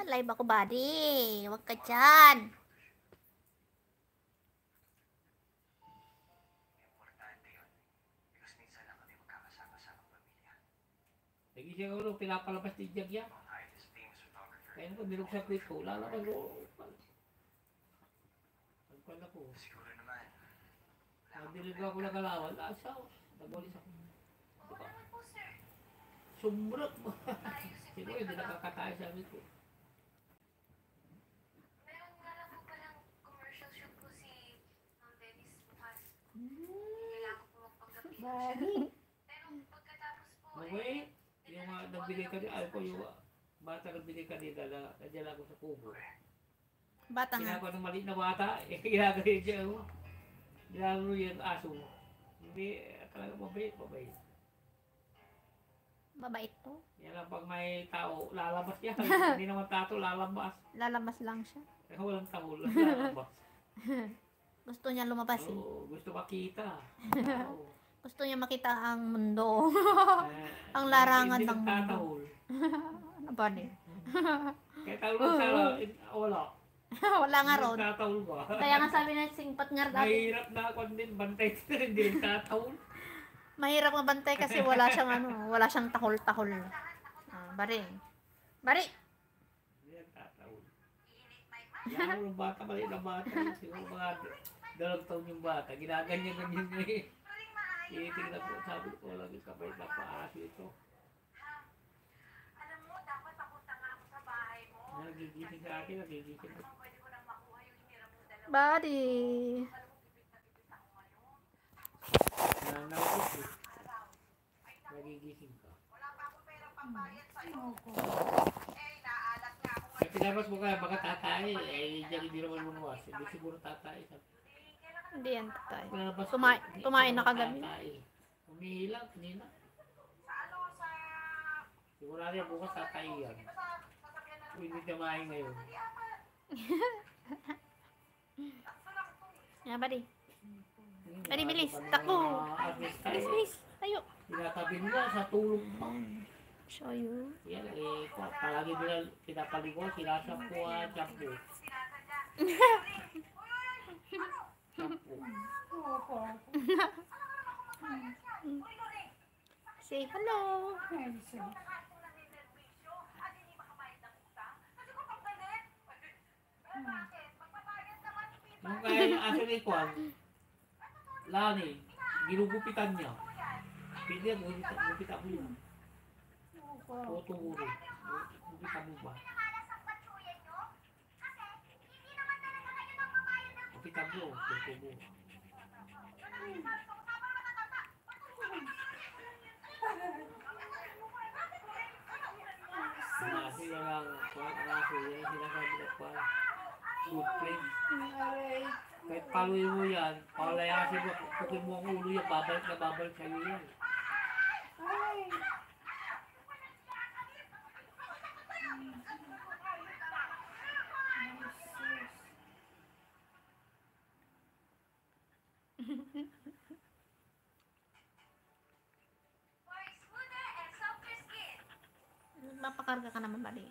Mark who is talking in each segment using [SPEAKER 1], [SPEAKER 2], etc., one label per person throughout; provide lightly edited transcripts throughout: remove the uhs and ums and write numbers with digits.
[SPEAKER 1] Live ako, buddy. Huwag ka dyan.
[SPEAKER 2] Nagising ako nung pinapalabas ni Jag yan. Kaya naman, niluksan ko ito. Lalakad ko. Nagpan ako. Nadilig ako ng alawan. Asaw. Nagulis ako. Diba? Sumbrot mo. Siguro hindi nakakatayo sa amin ko.
[SPEAKER 3] Meron nga lang po palang commercial shoot po si Ma'am Dennis bukas. Kailangan ko po magpagabi. Pero pagkatapos po
[SPEAKER 2] Okay. Yung nagbigay ka din, ayaw ko yung bata nagbigay kanina na nadyan ako sa kubo.
[SPEAKER 1] Bata nga.
[SPEAKER 2] Ginagawa ng maliit na bata, ginagawa yun siya. Ginagawa yung aso. Hindi, talaga mabait.
[SPEAKER 1] Mabait to.
[SPEAKER 2] Yan lang pag may tao, lalabas yan. Hindi naman tato, lalabas.
[SPEAKER 1] Lalamas lang siya.
[SPEAKER 2] Kaya walang tahol, lalabas.
[SPEAKER 1] Gusto niya lumabas eh.
[SPEAKER 2] Oo, gusto makita. Oo.
[SPEAKER 1] Gusto niya makita ang mundo. Ang larangan ng mundo.
[SPEAKER 2] Tatahol.
[SPEAKER 1] Ano ba din?
[SPEAKER 2] Kaya tahol ko sa wala.
[SPEAKER 1] Wala nga ron.
[SPEAKER 2] Tatahol ba?
[SPEAKER 1] Kaya nga sabi na singpat nga dati.
[SPEAKER 2] Mahirap na ako din, bantay ko rin, hindi rin tatahol.
[SPEAKER 1] Mahirap mabantay kasi wala siyang wala siyang tahol-tahol. Bari.
[SPEAKER 2] Hindi yan tatahol. Yan ang bata, maliit na bata. Siguro mga 2 taon yung bata. Ginaganyan eh. Tingnan ko, sabi ko lagi kabay na paaso ito.
[SPEAKER 3] alam mo, dapat papunta nga ako sa bahay mo.
[SPEAKER 2] Nagigising sa akin, nagigising ko.
[SPEAKER 3] Pwede ko nang makuha yung hiniram mo dalawa.
[SPEAKER 1] Buddy.
[SPEAKER 3] Alam mo, pipit ako ngayon.
[SPEAKER 2] Nanakit eh. Nagigising ka.
[SPEAKER 3] Wala pa akong perang pambayad sa'yo. Naalat nga ako
[SPEAKER 2] Ay, pinabas mo ka, baka tatay. Eh, hindi naman lumuwas. Hindi siguro tatay.
[SPEAKER 1] Hindi yan tatay.
[SPEAKER 2] Pinabas
[SPEAKER 1] Tumain na kagabi.
[SPEAKER 2] Umihilang, kanina.
[SPEAKER 3] sa ano, sa...
[SPEAKER 2] Sigurado yan, bukas tatay yan. Kung hindi tamahin ngayon.
[SPEAKER 1] Yan, buddy. Buddy, bilis. Takbo. Bilis. Tayo.
[SPEAKER 2] Tinatabi nila sa tulog mo.
[SPEAKER 1] Show you.
[SPEAKER 2] Yan, eh, palagi nila pinapaligo, sinasampuan, shampoo. Shampoo.
[SPEAKER 1] Say hello.
[SPEAKER 2] Nung kaya yung aso ni Kwan, Lani, ginugupitan niya. Pwede yan, gupitan mo yun. O tunguro. Gupitan mo ba? Gupitan mo, tunguro. Nasi na lang, Kwan, ang aso yan, sinasabi na Kwan. Good friend. Kahit paluin mo yan, palayasin mo, pukin mo ang ulo yan, babalik sa'yo yan.
[SPEAKER 1] Mapakarga ka naman, buddy.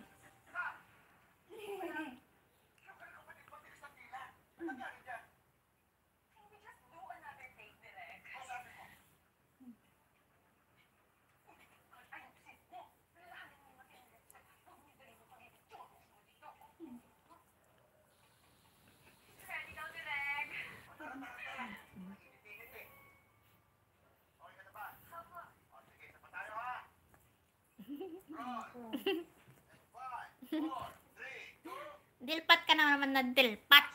[SPEAKER 1] Dilpat ka na naman na dilpat.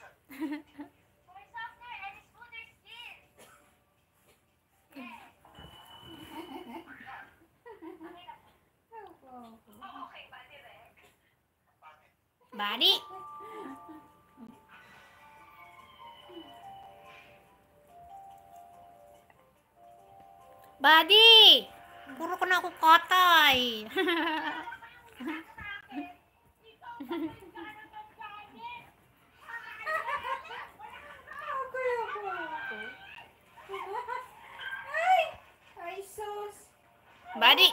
[SPEAKER 1] Buddy. Buddy. Puro ko na ako katay. Buddy.